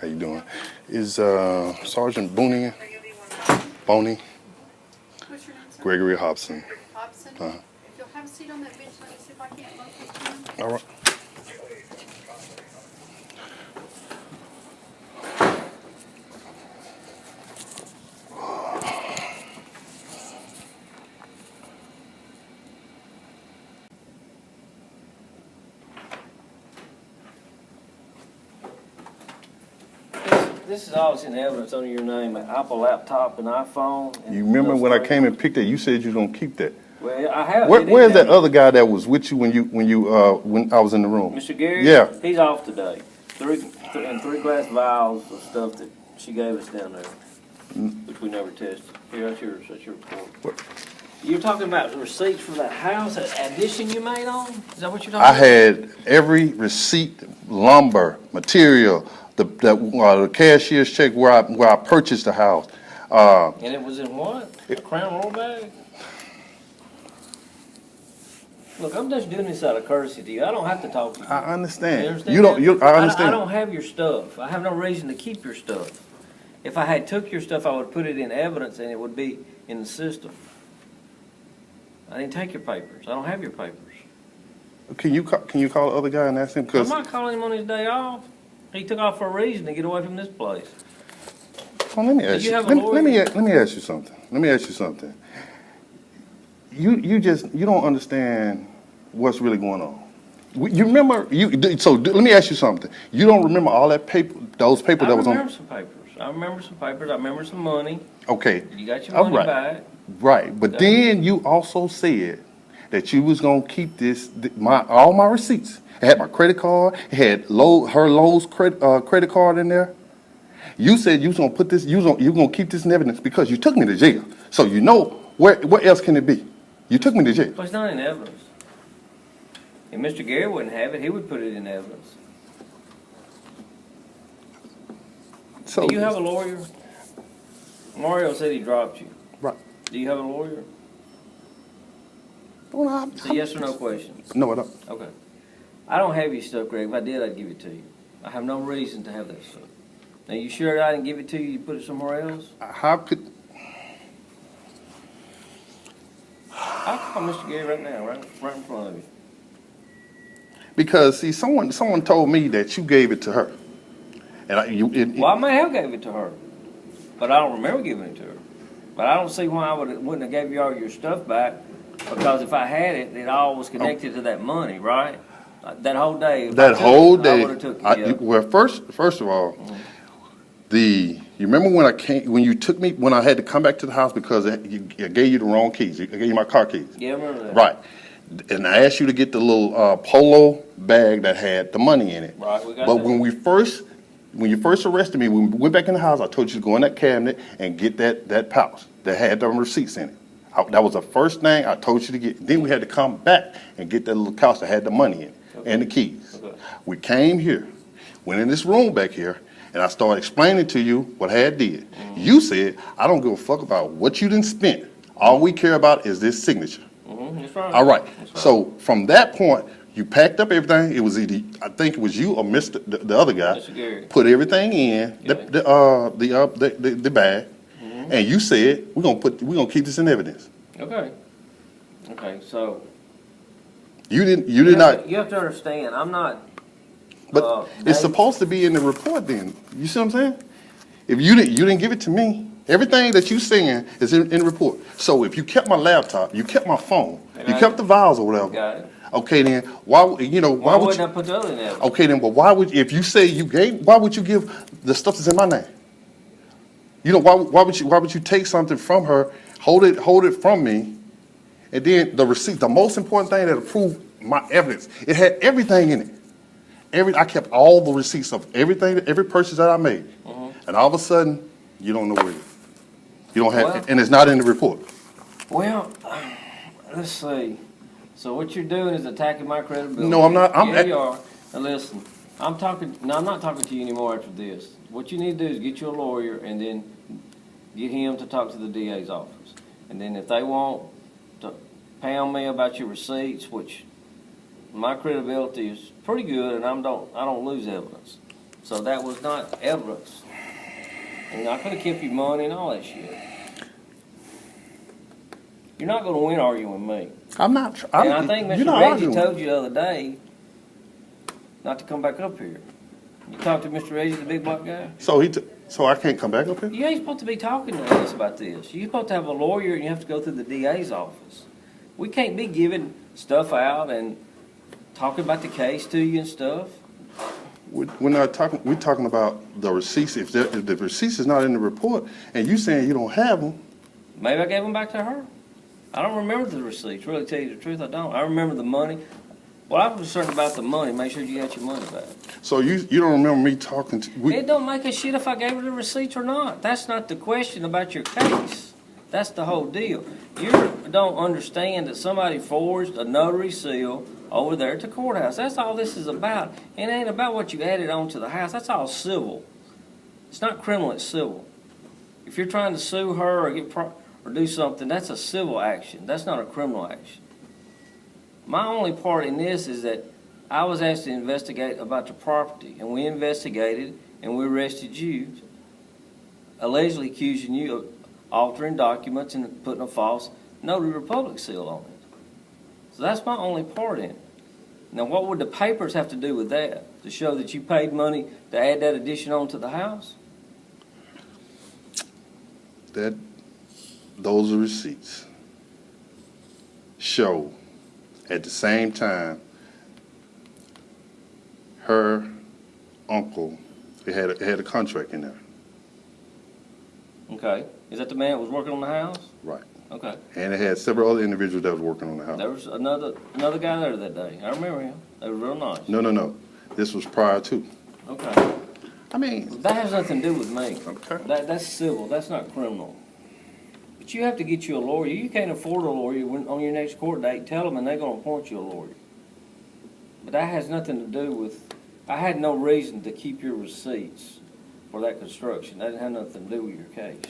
How you doing? Is Sergeant Boney? What's your name, sir? Gregory Hobson. Hobson? Uh-huh. If you'll have a seat on that bench, let me see if I can't locate you. All right. This is obviously an evidence under your name, an Apple laptop, an iPhone. And You remember when I those came things. and picked it? You said you was gonna keep that. Well, I have. Where's that other guy that was with you when I was in the room? Mr. Gary? Yeah. He's off today. Three glass vials of stuff that she gave us down there, which we never tested. Here, that's yours. That's your report. What? You're talking about the receipts for that house, that addition you made on? Is that what you're talking I about? had every receipt, lumber, material, the cashier's check where I purchased the house. And it was in what? A Crown Royal bag? Look, I'm just doing this out of courtesy to you. I don't have to talk to you. I You understand. understand You don't. that? I understand. I don't have your stuff. I have no reason to keep your stuff. If I had took your stuff, I would put it in evidence and it would be in the system. I didn't take your papers. I don't have your papers. Can you call the other guy and ask him? I'm Because not calling him on his day off. He took off for a reason to get away from this place. let me ask you you. have a Let me lawyer? ask you something. Let me ask you something. You don't understand what's really going on. You remember let me ask you something. You don't remember all that paper, those papers I that was remember on. some papers. I remember some papers. I remember some money. Okay. You got your All money right. back. Right, but Okay. then you also said that you was gonna keep all my receipts. It had my credit card. It had Lowe's credit card in there. You said you was gonna put this. You gonna keep this in evidence because you took me to jail. So you know where else can it be? You took me to jail. But it's not in evidence. If Mr. Gary wouldn't have it, he would put it in evidence. So Do you have a lawyer? Mario said he dropped you. right? Do you have a lawyer? Well, It's a yes or no question. No, I don't. Okay. I don't have your stuff, Greg. If I did, I'd give it to you. I have no reason to have that stuff. Now, you sure I didn't give it to you? You put it somewhere else? How could? I'll call Mr. Gary right now, right in front of you. Because see, someone told me that you gave it to her, and Well, I may have gave it to her, but I don't remember giving it to her. But I don't see why I wouldn't have gave you all your stuff back, because if I had it, it all was connected to that money, right? That whole day. if I that took whole it, I day. would have took it. Yeah. Well, first of all, you remember when you took me when I had to come back to the house because I gave you the wrong keys. I gave you my car keys. Yeah, I remember that. Right. And I asked you to get the little polo bag that had the money in it. Right, we got But that. when you first arrested me, when we went back in the house, I told you to go in that cabinet and get that pouch that had the receipts in it. That was the first thing I told you to get. Then we had to come back and get that little pouch that had the money in it and the keys. Okay. We came here, went in this room back here, and I started explaining to you what I had did. You said, I don't give a fuck about what you didn't spend. All we care about is this signature. That's right. All right. That's right. So from that point, you packed up everything. It was either I think it was you or Mr. the other guy. Mr. Gary. Put everything in Yeah. the bag, and you said we're gonna keep this in evidence. Okay. Okay, so. You did not. You have to understand, I'm not. But it's Dave- supposed to be in the report. Then you see what I'm saying? If you didn't give it to me, everything that you saying is in the report. So if you kept my laptop, you kept my phone, And you I- kept the vials or whatever. Got it. Okay, then why Why would you? wouldn't I put the other in there? Okay, then, but why would, if you say you gave, why would you give the stuff that's in my name? You know, why would you take something from her, hold it from me, and then the receipt, the most important thing that proved my evidence, it had everything in it. I kept all the receipts of everything, every purchase that I made. And all of a sudden, you don't know where it is. You don't have, Well- and it's not in the report. Well, let's see. So what you're doing is attacking my credibility. No, I'm not. Yeah, you are. Now listen, I'm not talking to you anymore after this. What you need to do is get you a lawyer and then get him to talk to the DA's office. And then if they want to pound me about your receipts, which my credibility is pretty good, and I don't lose evidence. So that was not evidence. And I could have kept your money and all that shit. You're not gonna win arguing with me. I'm not. And I think you're Mr. not Reggie arguing. told you the other day not to come back up here. You talked to Mr. Reggie, the big black guy? So so I can't come back up here? You ain't supposed to be talking to us about this. You're supposed to have a lawyer and you have to go through the DA's office. We can't be giving stuff out and talking about the case to you and stuff. We're not talking. We're talking about the receipts. If the receipts is not in the report, and you saying you don't have them, Maybe I gave them back to her. I don't remember the receipts. Really, tell you the truth, I don't. I remember the money. Well, I'm concerned about the money. Make sure you got your money back. so you don't remember me talking to. It don't make a shit if I gave her the receipts or not. That's not the question about your case. That's the whole deal. You don't understand that somebody forged a notary seal over there at the courthouse. That's all this is about. It ain't about what you added on to the house. That's all civil. It's not criminal, it's civil. If you're trying to sue her or do something, that's a civil action. That's not a criminal action. My only part in this is that I was asked to investigate about the property, and we investigated, and we arrested you, allegedly accusing you of altering documents and putting a false notary republic seal on it. So that's my only part in it. Now, what would the papers have to do with that? To show that you paid money to add that addition onto the house? Those are receipts. Show at the same time her uncle had a contract in there. Okay. Is that the man that was working on the house? Right. Okay. And it had several other individuals that was working on the house. There was another guy there that day. I remember him. They were real nice. No. This was prior to. Okay. I mean, That has nothing to do with me. Okay. That's civil. That's not criminal. But you have to get you a lawyer. You can't afford a lawyer on your next court date. Tell them and they're going to appoint you a lawyer. But that has nothing to do with, I had no reason to keep your receipts for that construction. That didn't have nothing to do with your case.